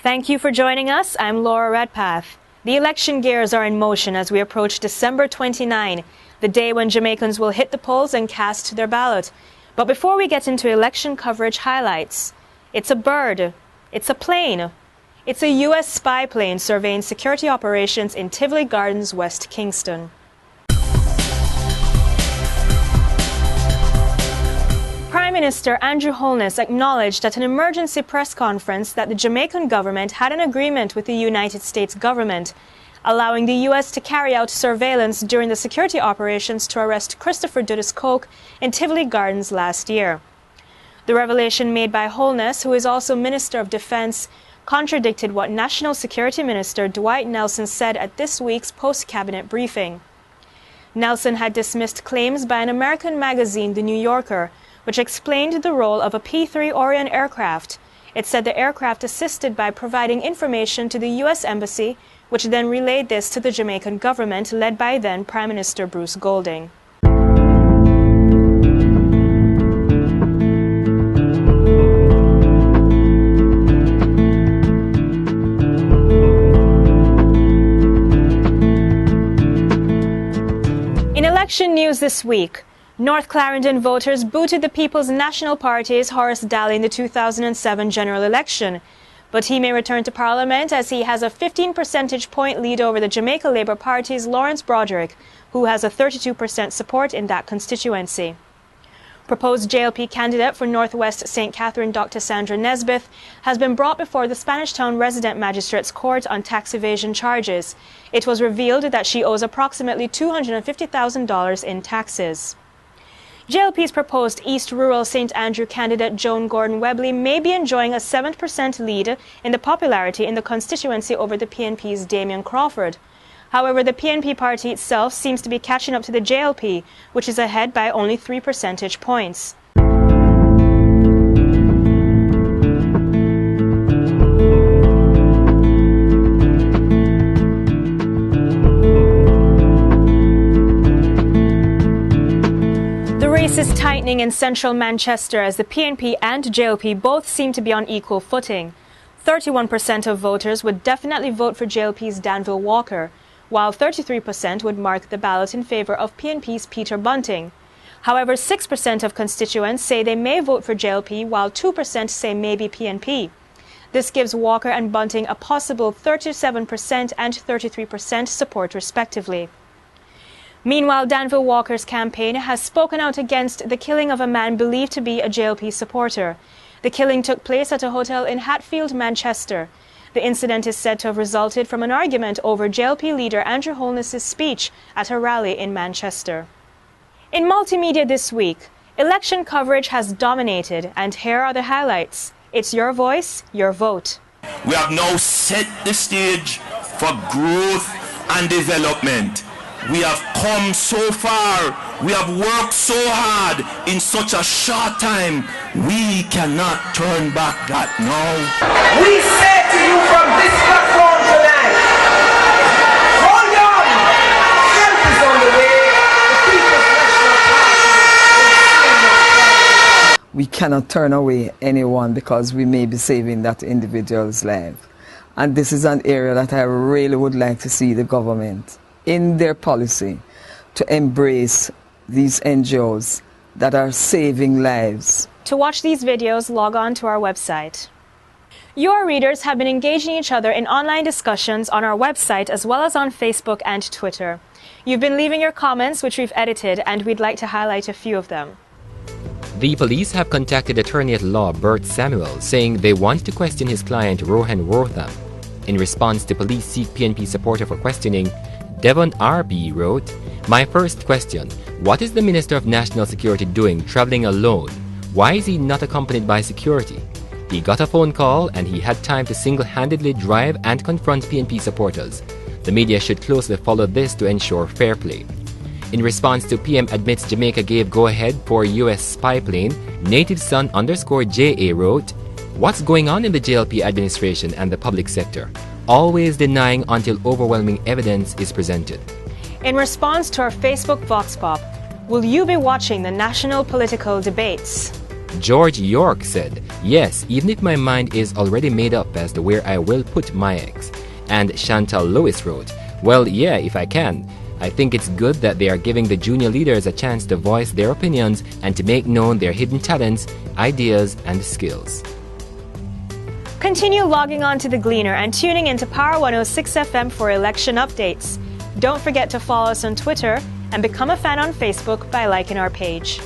Thank you for joining us. I'm Laura Redpath. The election gears are in motion as we approach December 29, the day when Jamaicans will hit the polls and cast their ballot. But before we get into election coverage highlights, it's a bird, it's a plane, it's a U.S. spy plane surveying security operations in Tivoli Gardens, West Kingston. Prime Minister Andrew Holness acknowledged at an emergency press conference that the Jamaican government had an agreement with the United States government, allowing the U.S. to carry out surveillance during the security operations to arrest Christopher Dudas-Coke in Tivoli Gardens last year. The revelation made by Holness, who is also Minister of Defense, contradicted what National Security Minister Dwight Nelson said at this week's post-cabinet briefing. Nelson had dismissed claims by an American magazine, The New Yorker, which explained the role of a P-3 Orion aircraft. It said the aircraft assisted by providing information to the U.S. Embassy, which then relayed this to the Jamaican government led by then Prime Minister Bruce Golding. In election news this week, North Clarendon voters booted the People's National Party's Horace Daly in the 2007 general election, but he may return to Parliament as he has a 15 percentage point lead over the Jamaica Labour Party's Lawrence Broderick, who has a 32% support in that constituency. Proposed JLP candidate for North West St. Catherine, Dr. Sandra Nesbitt, has been brought before the Spanish Town Resident Magistrates Court on tax evasion charges. It was revealed that she owes approximately $250,000 in taxes. JLP's proposed East Rural St. Andrew candidate Joan Gordon-Webley may be enjoying a 7% lead in the popularity in the constituency over the PNP's Damian Crawford. However, the PNP party itself seems to be catching up to the JLP, which is ahead by only 3 percentage points. The race is tightening in central Manchester as the PNP and JLP both seem to be on equal footing. 31% of voters would definitely vote for JLP's Danville Walker, while 33% would mark the ballot in favour of PNP's Peter Bunting. However, 6% of constituents say they may vote for JLP, while 2% say maybe PNP. This gives Walker and Bunting a possible 37% and 33% support respectively. Meanwhile, Danville Walker's campaign has spoken out against the killing of a man believed to be a JLP supporter. The killing took place at a hotel in Hatfield, Manchester. The incident is said to have resulted from an argument over JLP leader Andrew Holness's speech at a rally in Manchester. In multimedia this week, election coverage has dominated, and here are the highlights. It's your voice, your vote. We have now set the stage for growth and development. We have come so far, we have worked so hard in such a short time, we cannot turn back that now. We say to you from this platform tonight, hold on, help is on the way, the People's National Party. We cannot turn away anyone because we may be saving that individual's life. And this is an area that I really would like to see the government in their policy to embrace these NGOs that are saving lives. To watch these videos, log on to our website. Your readers have been engaging each other in online discussions on our website as well as on Facebook and Twitter. You've been leaving your comments, which we've edited, and we'd like to highlight a few of them. The police have contacted attorney at law Bert Samuel, saying they want to question his client Rohan Wortham. In response to police seek PNP supporter for questioning, Devon R.B. wrote, "My first question, what is the Minister of National Security doing traveling alone? Why is he not accompanied by security? He got a phone call and he had time to single-handedly drive and confront PNP supporters. The media should closely follow this to ensure fair play." In response to PM admits Jamaica gave go-ahead for U.S. spy plane, Native Son _JA wrote, "What's going on in the JLP administration and the public sector? Always denying until overwhelming evidence is presented." In response to our Facebook Vox Pop, will you be watching the national political debates? George York said, yes, even if my mind is already made up as to where I will put my eggs. And Chantal Lewis wrote, well, yeah, if I can. I think it's good that they are giving the junior leaders a chance to voice their opinions and to make known their hidden talents, ideas, and skills. Continue logging on to the Gleaner and tuning into Power 106 FM for election updates. Don't forget to follow us on Twitter and become a fan on Facebook by liking our page.